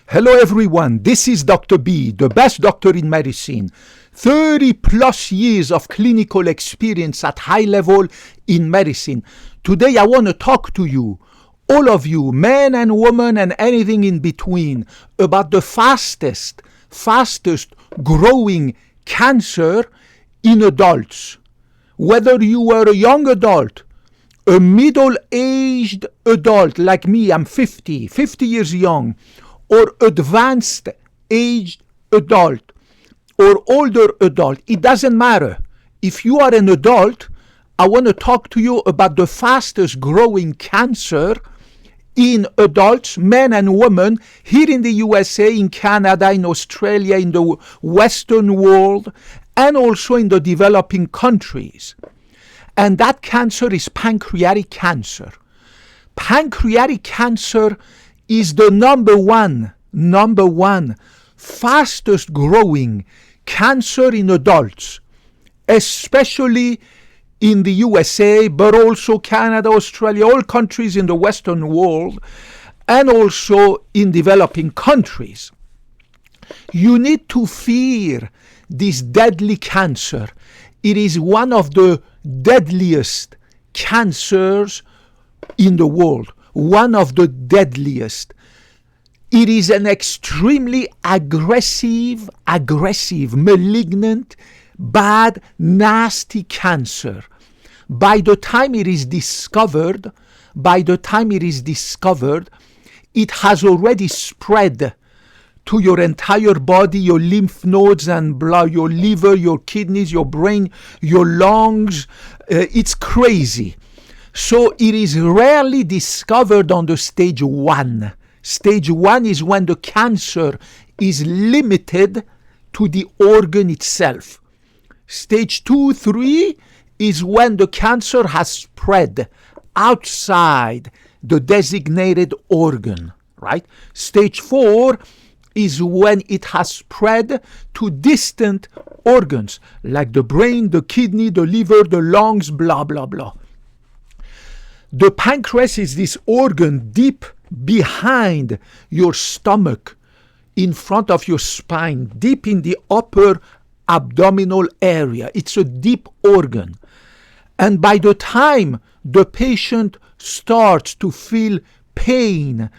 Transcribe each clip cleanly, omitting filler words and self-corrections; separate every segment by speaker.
Speaker 1: Hello everyone, this is Dr. B, the best doctor in medicine. 30 plus years of clinical experience at high level in medicine. Today I want to talk to you, all of you, men and women and anything in between, about the fastest growing cancer in adults. Whether you are a young adult, a middle-aged adult like me, I'm 50 years young, or advanced aged adult or older adult, it doesn't matter. If you are an adult, I want to talk to you about the fastest growing cancer in adults, men and women, here in the USA, in Canada, in Australia, in the Western world, and also in the developing countries. And that cancer is pancreatic cancer. Pancreatic cancer is the number one fastest growing cancer in adults, especially in the USA, but also Canada, Australia, all countries in the Western world, and also in developing countries. You need to fear this deadly cancer. It is one of the deadliest cancers in the world. One of the deadliest. It is an extremely aggressive, malignant, bad, nasty cancer. By the time it is discovered, it has already spread to your entire body, your lymph nodes and blood, your liver, your kidneys, your brain, your lungs. It's crazy. So it is rarely discovered on the stage 1. Stage 1 is when the cancer is limited to the organ itself. Stage 2, 3 is when the cancer has spread outside the designated organ, right? Stage 4 is when it has spread to distant organs like the brain, the kidney, the liver, the lungs, blah, blah, blah. The pancreas is this organ deep behind your stomach, in front of your spine, deep in the upper abdominal area. It's a deep organ. And by the time the patient starts to feel pain,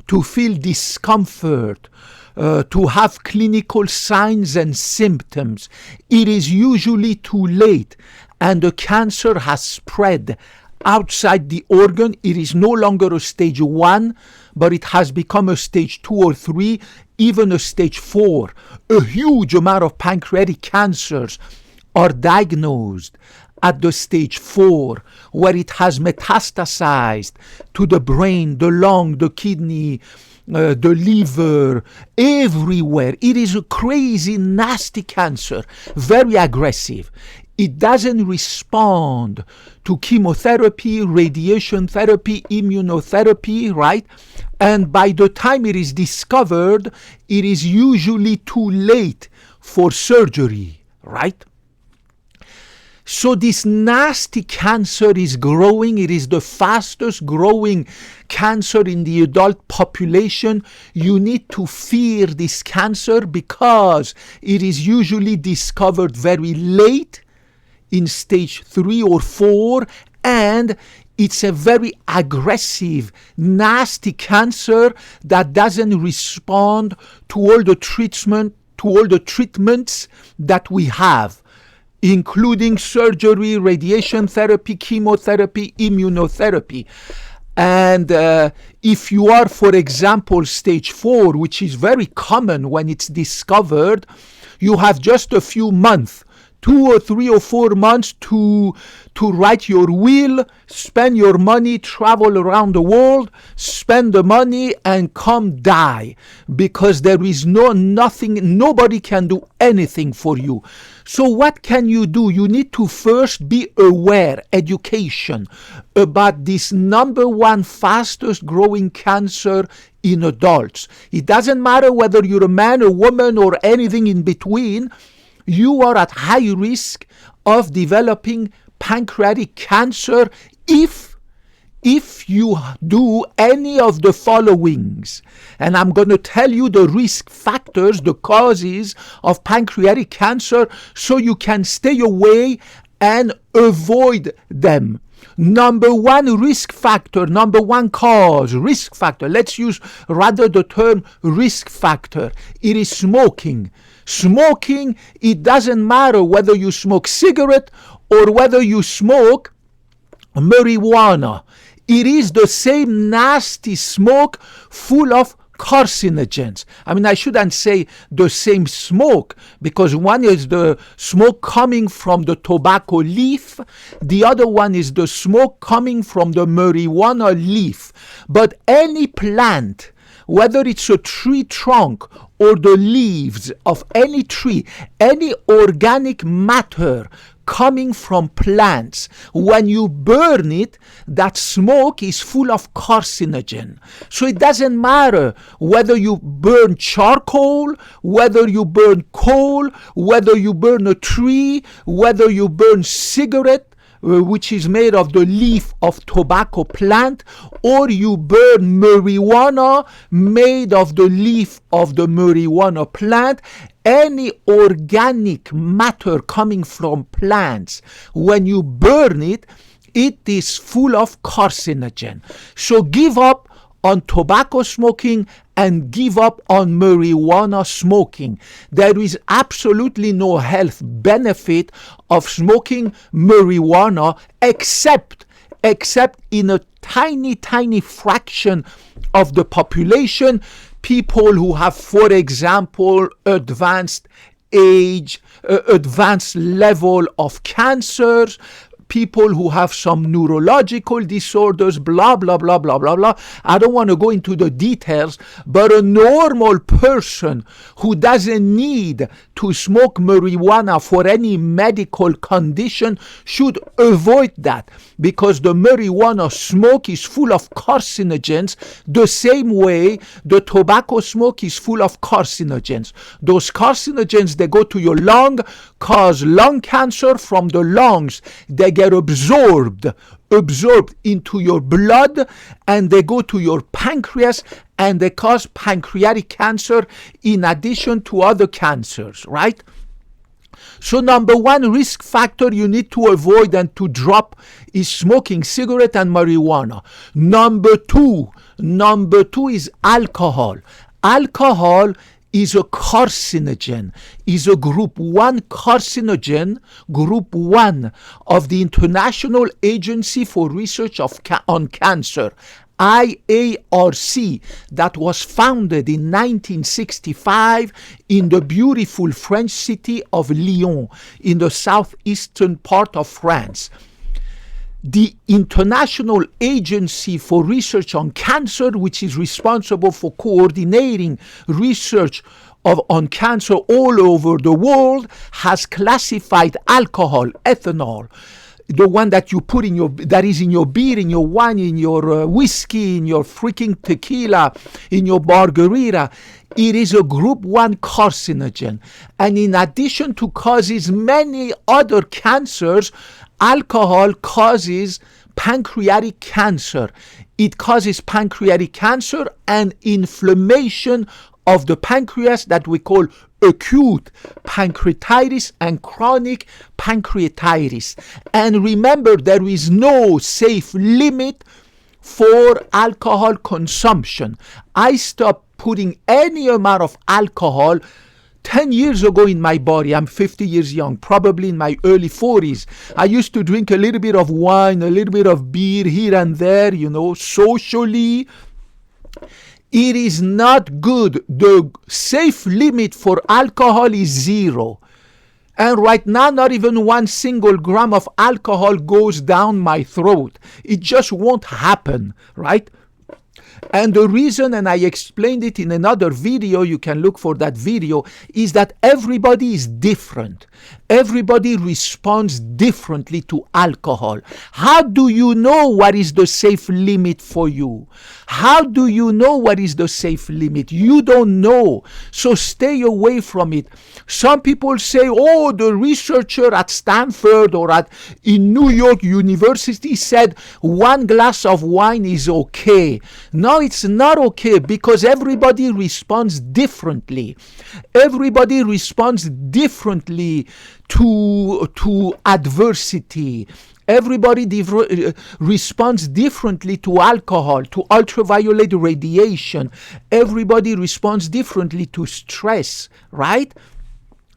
Speaker 1: to feel discomfort, to have clinical signs and symptoms, it is usually too late and the cancer has spread outside the organ. It is no longer a stage 1, but it has become a stage 2 or 3, even a stage 4. A huge amount of pancreatic cancers are diagnosed at the stage 4, where it has metastasized to the brain, the lung, the kidney, the liver, everywhere. It is a crazy, nasty cancer, very aggressive. It doesn't respond to chemotherapy, radiation therapy, immunotherapy, right? And by the time it is discovered, it is usually too late for surgery, right? So this nasty cancer is growing. It is the fastest growing cancer in the adult population. You need to fear this cancer because it is usually discovered very late, in stage 3 or 4, and it's a very aggressive, nasty cancer that doesn't respond to all the treatments that we have, including surgery, radiation therapy, chemotherapy, immunotherapy. And if you are, for example, stage 4, which is very common when it's discovered, you have just a few months, 2 or 3 or 4 months to write your will, spend your money, travel around the world, spend the money and come die, because there is nothing, nobody can do anything for you. So what can you do? You need to first be aware, education, about this number 1 fastest growing cancer in adults. It doesn't matter whether you're a man, a woman, or anything in between. You are at high risk of developing pancreatic cancer if if you do any of the followings, and I'm going to tell you the risk factors, the causes of pancreatic cancer, so you can stay away and avoid them. Number one risk factor, number one cause, risk factor. Let's use rather the term risk factor. It is smoking. Smoking, it doesn't matter whether you smoke cigarette or whether you smoke marijuana. It is the same nasty smoke full of carcinogens. I mean, I shouldn't say the same smoke, because one is the smoke coming from the tobacco leaf, the other one is the smoke coming from the marijuana leaf. But any plant, whether it's a tree trunk or the leaves of any tree, any organic matter coming from plants, when you burn it, that smoke is full of carcinogen. So it doesn't matter whether you burn charcoal, whether you burn coal, whether you burn a tree, whether you burn cigarette, which is made of the leaf of tobacco plant, or you burn marijuana made of the leaf of the marijuana plant. Any organic matter coming from plants, when you burn it, it is full of carcinogen. So give up on tobacco smoking and give up on marijuana smoking. There is absolutely no health benefit of smoking marijuana except in a tiny fraction of the population. People who have, for example, advanced age, advanced level of cancers, people who have some neurological disorders, blah, blah, blah, blah, blah, blah. I don't want to go into the details, but a normal person who doesn't need to smoke marijuana for any medical condition should avoid that, because the marijuana smoke is full of carcinogens the same way the tobacco smoke is full of carcinogens. Those carcinogens, they go to your lung, cause lung cancer. From the lungs, they get absorbed into your blood, and they go to your pancreas, and they cause pancreatic cancer in addition to other cancers, right? So number one risk factor you need to avoid and to drop is smoking cigarette and marijuana. Number two is alcohol. Alcohol is a carcinogen, is a group 1 carcinogen, group 1 of the International Agency for Research on Cancer, IARC, that was founded in 1965 in the beautiful French city of Lyon in the southeastern part of France. The International Agency for Research on Cancer, which is responsible for coordinating research on cancer all over the world, has classified alcohol, ethanol, the one that you put in your, that is in your beer, in your wine, in your whiskey, in your freaking tequila, in your margarita. It is a group 1 carcinogen. And in addition to causes many other cancers, alcohol causes pancreatic cancer. It causes pancreatic cancer and inflammation of the pancreas that we call acute pancreatitis and chronic pancreatitis. And remember, there is no safe limit for alcohol consumption. I stopped putting any amount of alcohol 10 years ago in my body. I'm 50 years young, probably in my early 40s. I used to drink a little bit of wine, a little bit of beer here and there, socially. It is not good. The safe limit for alcohol is 0. And right now, not even 1 single gram of alcohol goes down my throat. It just won't happen, right? And the reason, and I explained it in another video, you can look for that video, is that everybody is different. Everybody responds differently to alcohol. How do you know what is the safe limit for you? How do you know what is the safe limit? You don't know. So stay away from it. Some people say, oh, the researcher at Stanford or in New York University said 1 glass of wine is okay. No, it's not okay, because everybody responds differently. Everybody responds differently to adversity. Everybody responds differently to alcohol, to ultraviolet radiation. Everybody responds differently to stress, right?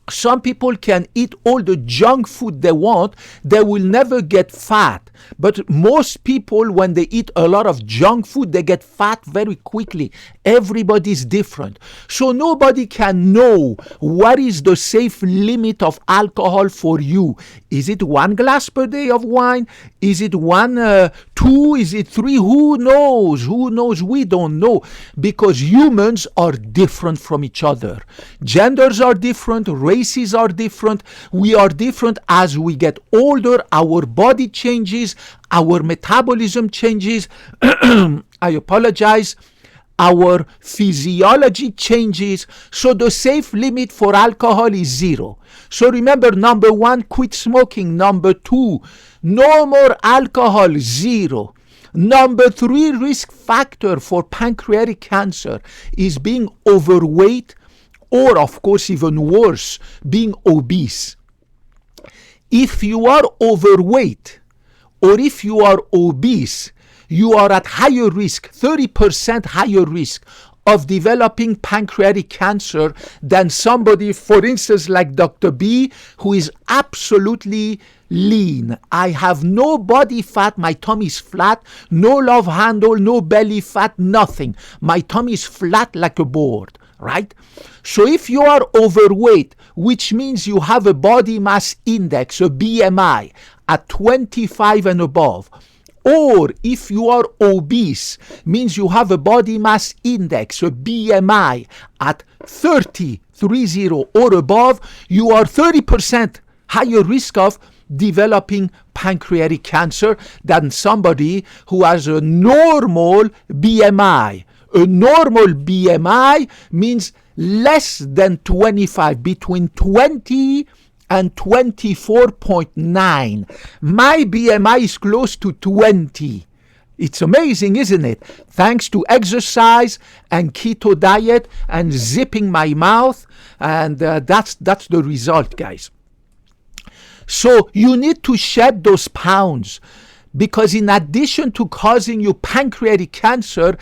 Speaker 1: Some people can eat all the junk food they want. They will never get fat. But most people, when they eat a lot of junk food, they get fat very quickly. Everybody's different. So nobody can know what is the safe limit of alcohol for you. Is it 1 glass per day of wine? Is it 2? Is it 3? Who knows? Who knows? We don't know, because humans are different from each other. Genders are different. Races are different. We are different. As we get older, our body changes. Our metabolism changes. I apologize. Our physiology changes. So the safe limit for alcohol is 0. So remember, number 1, quit smoking. Number 2, no more alcohol, 0. Number 3 risk factor for pancreatic cancer is being overweight, or of course even worse, being obese. If you are overweight or if you are obese, you are at higher risk, 30% higher risk of developing pancreatic cancer than somebody, for instance, like Dr. B, who is absolutely lean. I have no body fat, my tummy is flat, no love handle, no belly fat, nothing. My tummy is flat like a board, right? So if you are overweight, which means you have a body mass index, a BMI, at 25 and above, or if you are obese, means you have a body mass index, a BMI, at 30 or above, you are 30% higher risk of developing pancreatic cancer than somebody who has a normal BMI. A normal BMI means less than 25, between 20 and 24.9. My BMI is close to 20. It's amazing, isn't it? Thanks to exercise and keto diet and zipping my mouth, and that's the result, guys. So you need to shed those pounds, because in addition to causing you pancreatic cancer,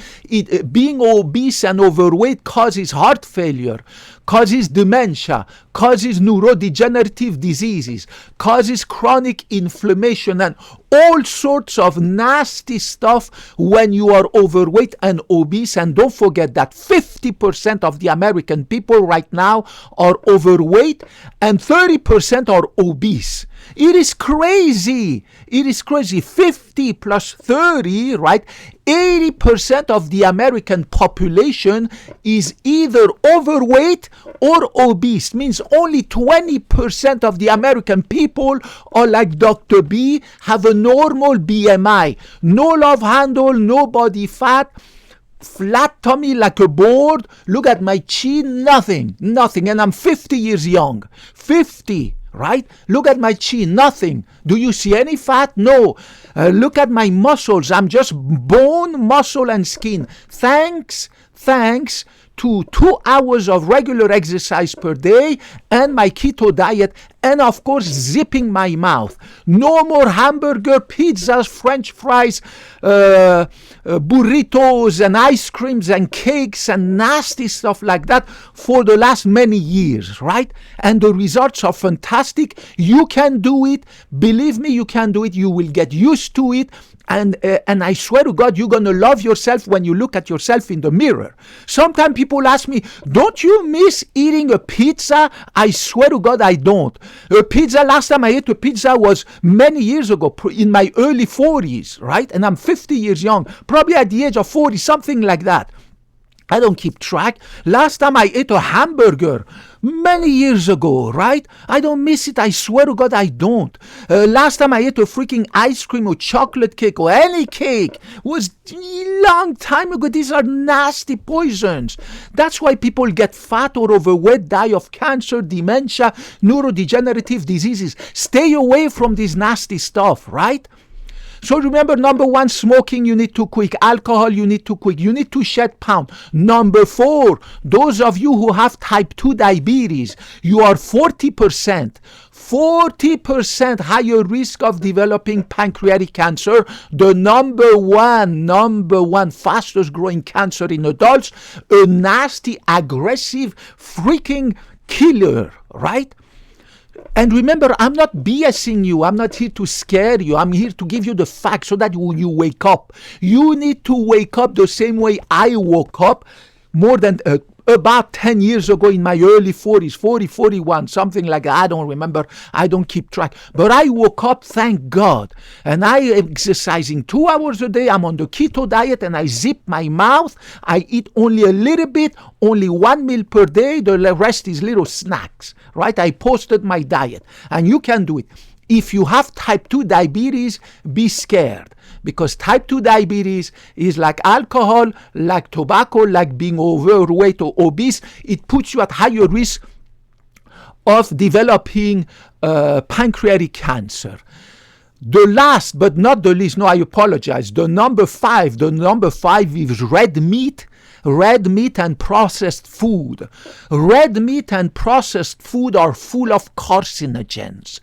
Speaker 1: being obese and overweight causes heart failure, causes dementia, causes neurodegenerative diseases, causes chronic inflammation, and all sorts of nasty stuff when you are overweight and obese. And don't forget that 50% of the American people right now are overweight and 30% are obese. It is crazy. It is crazy. 50 plus 30, right? 80% of the American population is either overweight or obese. Means only 20% of the American people are like Dr. B, have a normal BMI. No love handle, no body fat, flat tummy like a board. Look at my chin, nothing. And I'm 50 years young. 50. Right? Look at my chin, nothing. Do you see any fat? No. Look at my muscles. I'm just bone, muscle, and skin. Thanks to 2 hours of regular exercise per day and my keto diet, and of course zipping my mouth. No more hamburger, pizzas, French fries, burritos and ice creams and cakes and nasty stuff like that for the last many years, right? And the results are fantastic. You can do it. Believe me, you can do it. You will get used to it. And I swear to God, you're going to love yourself when you look at yourself in the mirror. Sometimes people ask me, don't you miss eating a pizza? I swear to God, I don't. A pizza, last time I ate a pizza was many years ago, in my early 40s, right? And I'm 50 years young, probably at the age of 40, something like that. I don't keep track. Last time I ate a hamburger, many years ago, right? I don't miss it. I swear to God, I don't. Last time I ate a freaking ice cream or chocolate cake or any cake was a long time ago. These are nasty poisons. That's why people get fat or overweight, die of cancer, dementia, neurodegenerative diseases. Stay away from this nasty stuff, right? So remember, number 1, smoking, you need to quit. Alcohol, you need to quit. You need to shed pound. Number 4, those of you who have type 2 diabetes, you are 40% higher risk of developing pancreatic cancer, the number one fastest growing cancer in adults, a nasty, aggressive, freaking killer, right? And remember, I'm not BSing you. I'm not here to scare you. I'm here to give you the facts so that when you wake up, you need to wake up the same way I woke up more than about 10 years ago in my early 40s, 40, 41, something like that. I don't remember. I don't keep track. But I woke up, thank God. And I am exercising 2 hours a day. I'm on the keto diet and I zip my mouth. I eat only a little bit, only 1 meal per day. The rest is little snacks, right? I posted my diet and you can do it. If you have type 2 diabetes, be scared. Because type 2 diabetes is like alcohol, like tobacco, like being overweight or obese. It puts you at higher risk of developing pancreatic cancer. The last but not the least, no, I apologize. The number 5 is red meat and processed food. Red meat and processed food are full of carcinogens.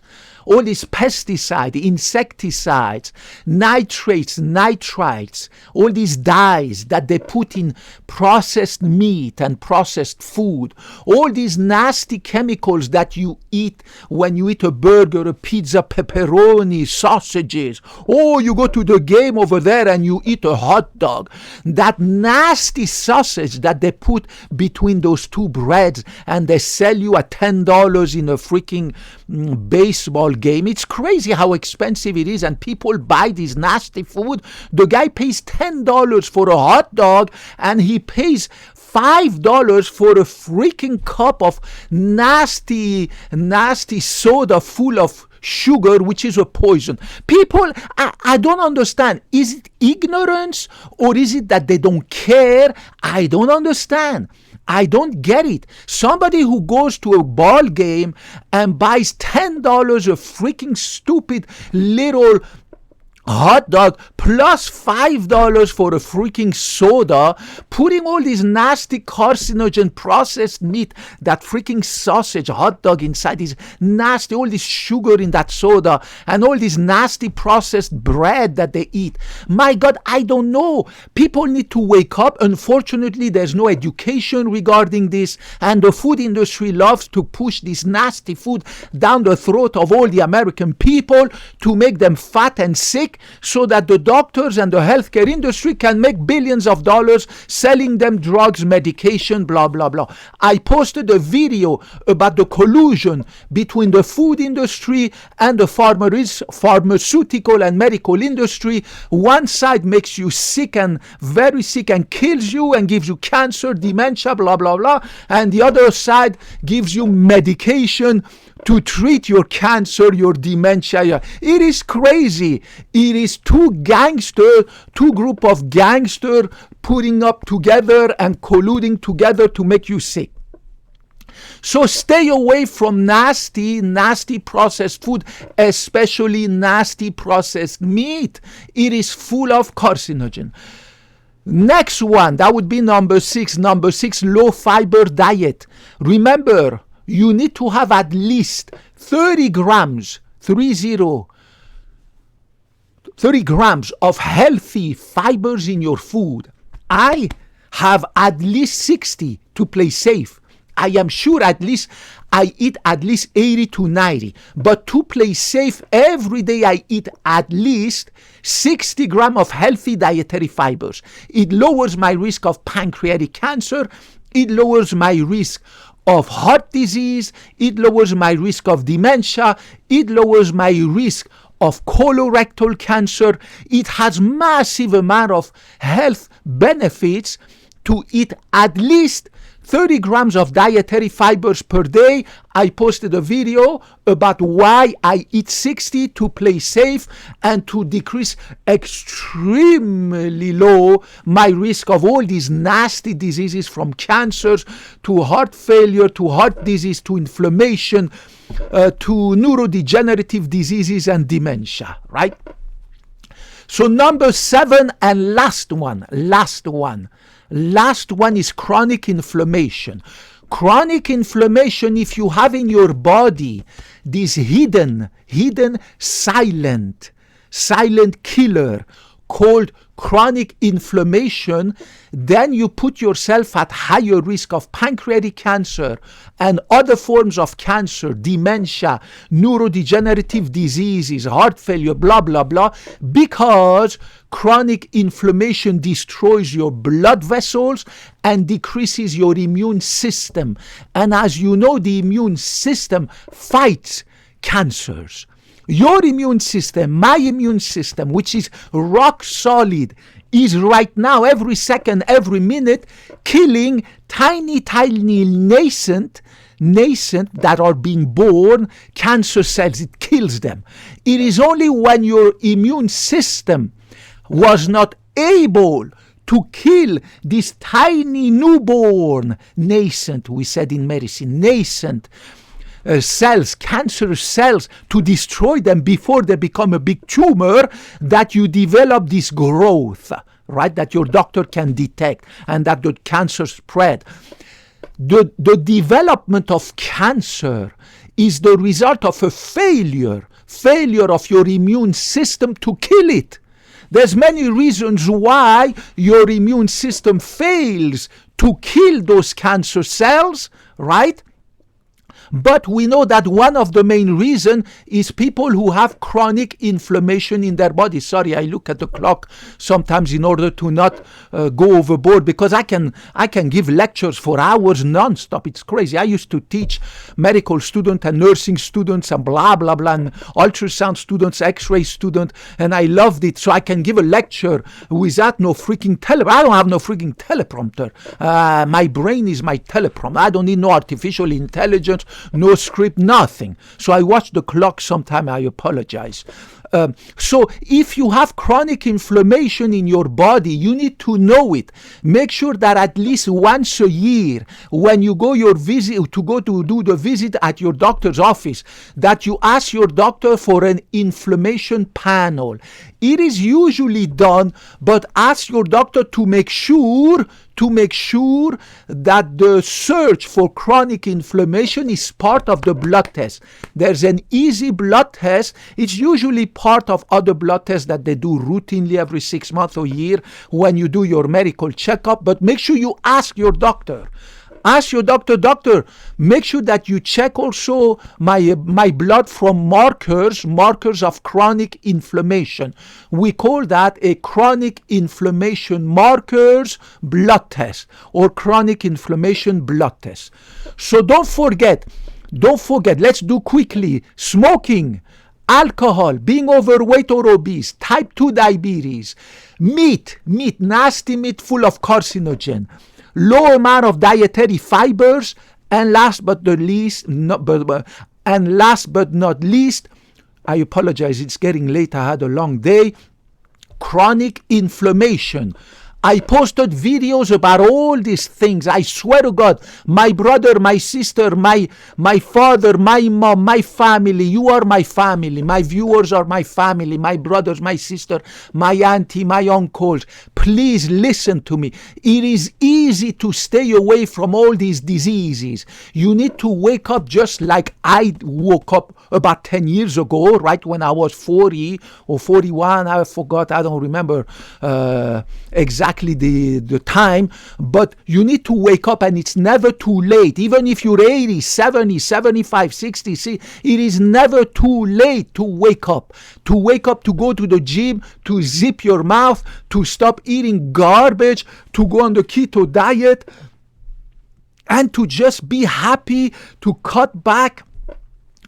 Speaker 1: All these pesticides, insecticides, nitrates, nitrites, all these dyes that they put in processed meat and processed food, all these nasty chemicals that you eat when you eat a burger, a pizza, pepperoni, sausages. Oh, you go to the game over there and you eat a hot dog. That nasty sausage that they put between those two breads and they sell you at $10 in a freaking baseball game. It's crazy how expensive it is, and people buy this nasty food. The guy pays $10 for a hot dog and he pays $5 for a freaking cup of nasty soda full of sugar, which is a poison. People, I don't understand. Is it ignorance or is it that they don't care? I don't understand. I don't get it. Somebody who goes to a ball game and buys $10 a freaking stupid little hot dog plus $5 for a freaking soda, putting all these nasty carcinogen processed meat, that freaking sausage, hot dog inside is nasty, all this sugar in that soda, and all this nasty processed bread that they eat. My God, I don't know. People need to wake up. Unfortunately, there's no education regarding this, and the food industry loves to push this nasty food down the throat of all the American people to make them fat and sick, so that the doctors and the healthcare industry can make billions of dollars selling them drugs, medication, blah, blah, blah. I posted a video about the collusion between the food industry and the pharmaceutical and medical industry. One side makes you sick and very sick and kills you and gives you cancer, dementia, blah, blah, blah. And the other side gives you medication to treat your cancer, your dementia. It is crazy. It is two group of gangsters putting up together and colluding together to make you sick. So stay away from nasty processed food, especially nasty processed meat. It is full of carcinogen. Next one, that would be number 6. Number 6, low fiber diet. Remember, you need to have at least 30 grams of healthy fibers in your food. I have at least 60 to play safe. I am sure I eat at least 80 to 90. But to play safe, every day I eat at least 60 grams of healthy dietary fibers. It lowers my risk of pancreatic cancer. It lowers my risk of heart disease, it lowers my risk of dementia, it lowers my risk of colorectal cancer. It has massive amount of health benefits to eat at least 30 grams of dietary fibers per day. I posted a video about why I eat 60 to play safe and to decrease extremely low my risk of all these nasty diseases, from cancers to heart failure to heart disease to inflammation to neurodegenerative diseases and dementia, right? So number 7 and last one is chronic inflammation. Chronic inflammation, if you have in your body this hidden silent killer called chronic inflammation, then you put yourself at higher risk of pancreatic cancer and other forms of cancer, dementia, neurodegenerative diseases, heart failure, blah, blah, blah, because chronic inflammation destroys your blood vessels and decreases your immune system. And as you know, the immune system fights cancers. Your immune system, my immune system, which is rock solid, is right now, every second, every minute, killing tiny nascent that are being born cancer cells. It kills them. It is only when your immune system was not able to kill this tiny newborn, nascent, we said in medicine, nascent cells, cancerous cells, to destroy them before they become a big tumor, that you develop this growth, right, that your doctor can detect, and that the cancer spread. The development of cancer is the result of a failure of your immune system to kill it. There's many reasons why your immune system fails to kill those cancer cells, right? But we know that one of the main reasons is people who have chronic inflammation in their body. Sorry, I look at the clock sometimes in order to not go overboard, because I can give lectures for hours non-stop. It's crazy. I used to teach medical students and nursing students and blah, blah, blah, and ultrasound students, x-ray students, and I loved it. So I can give a lecture without no freaking I don't have no freaking teleprompter. My brain is my teleprompter. I don't need no artificial intelligence, no script, nothing. So I watch the clock sometime. I apologize. So if you have chronic inflammation in your body, you need to know it. Make sure that at least once a year, when you go to do the visit at your doctor's office, that you ask your doctor for an inflammation panel. It is usually done, but ask your doctor to make sure that the search for chronic inflammation is part of the blood test. There's an easy blood test. It's usually part of other blood tests that they do routinely every 6 months or year when you do your medical checkup. But make sure you ask your doctor. Ask your doctor, make sure that you check also my blood from markers of chronic inflammation. We call that a chronic inflammation markers blood test or chronic inflammation blood test. So don't forget, let's do quickly: smoking, alcohol, being overweight or obese, type 2 diabetes, meat, nasty meat full of carcinogen, low amount of dietary fibers, and last but not least, I apologize, it's getting late, I had a long day, chronic inflammation. I posted videos about all these things. I swear to God, my brother, my sister, my father, my mom, my family, you are my family. My viewers are my family, my brothers, my sister, my auntie, my uncles. Please listen to me. It is easy to stay away from all these diseases. You need to wake up just like I woke up about 10 years ago, right when I was 40 or 41. I forgot, I don't remember exactly the time, but you need to wake up, and it's never too late. Even if you're 80, 70, 75, 60, see, it is never too late to wake up, to go to the gym, to zip your mouth, to stop eating garbage, to go on the keto diet, and to just be happy, to cut back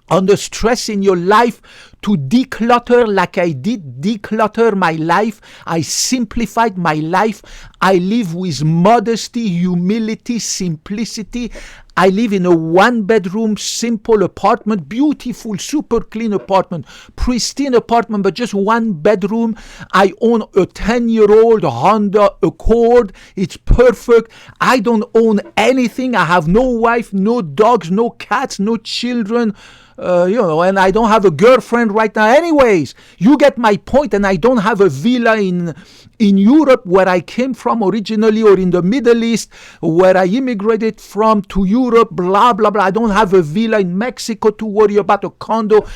Speaker 1: on the stress in your life, to declutter like I did declutter my life. I simplified my life. I live with modesty, humility, simplicity. I live in a one-bedroom, simple apartment, beautiful, super clean apartment, pristine apartment, but just one bedroom. I own a 10-year-old Honda Accord. It's perfect. I don't own anything. I have no wife, no dogs, no cats, no children. And I don't have a girlfriend right now. Anyways, you get my point. And I don't have a villa in Europe, where I came from originally, or in the Middle East, where I immigrated from, to Europe, blah, blah, blah. I don't have a villa in Mexico to worry about, a condo.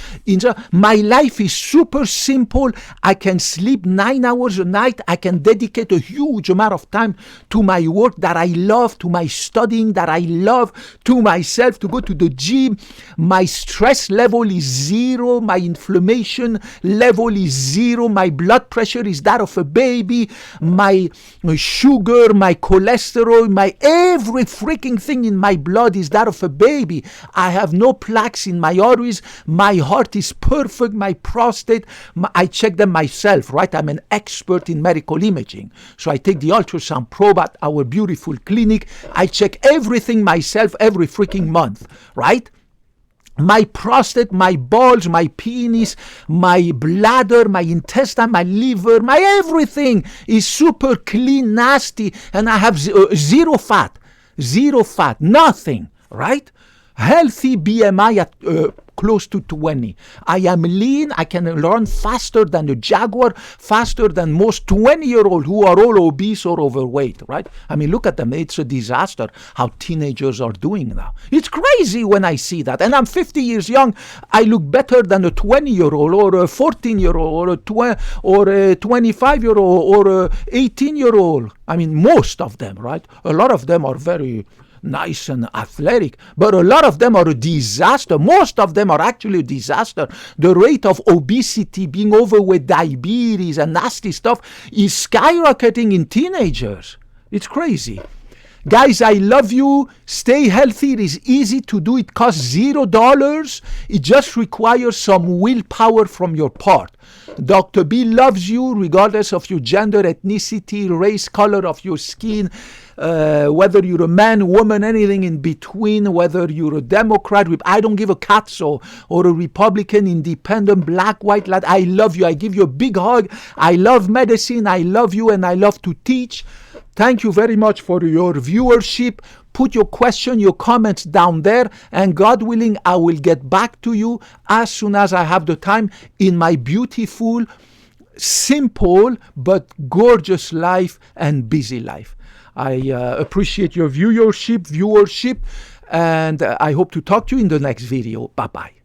Speaker 1: My life is super simple. I can sleep 9 hours a night. I can dedicate a huge amount of time to my work that I love, to my studying that I love, to myself, to go to the gym. My stress level is zero. My inflammation level is zero. My blood pressure is that of a baby. My sugar, my cholesterol, my every freaking thing in my blood is that of a baby. I have no plaques in my arteries. My heart is perfect. My prostate, I check them myself, right? I'm an expert in medical imaging. So I take the ultrasound probe at our beautiful clinic. I check everything myself every freaking month, right? My prostate, my balls, my penis, my bladder, my intestine, my liver, my everything is super clean, nasty, and I have zero fat, nothing, right? Healthy BMI at close to 20. I am lean. I can run faster than a jaguar, faster than most 20-year-olds who are all obese or overweight, right? I mean, look at them. It's a disaster how teenagers are doing now. It's crazy when I see that. And I'm 50 years young. I look better than a 20-year-old or a 14-year-old or a 25-year-old or a 18-year-old. I mean, most of them, right? A lot of them are very nice and athletic, but a lot of them are a disaster. Most of them are actually a disaster. The rate of obesity, being overweight, diabetes, and nasty stuff is skyrocketing in teenagers. It's crazy. Guys, I love you. Stay healthy. It is easy to do. It costs $0. It just requires some willpower from your part. Dr. B loves you regardless of your gender, ethnicity, race, color of your skin, whether you're a man, woman, anything in between, whether you're a Democrat, I don't give a cat's or a Republican, independent, black, white, lad. I love you. I give you a big hug. I love medicine. I love you, and I love to teach. Thank you very much for your viewership. Put your question, your comments down there, and God willing, I will get back to you as soon as I have the time in my beautiful, simple, but gorgeous life and busy life. I appreciate your viewership, and I hope to talk to you in the next video. Bye-bye.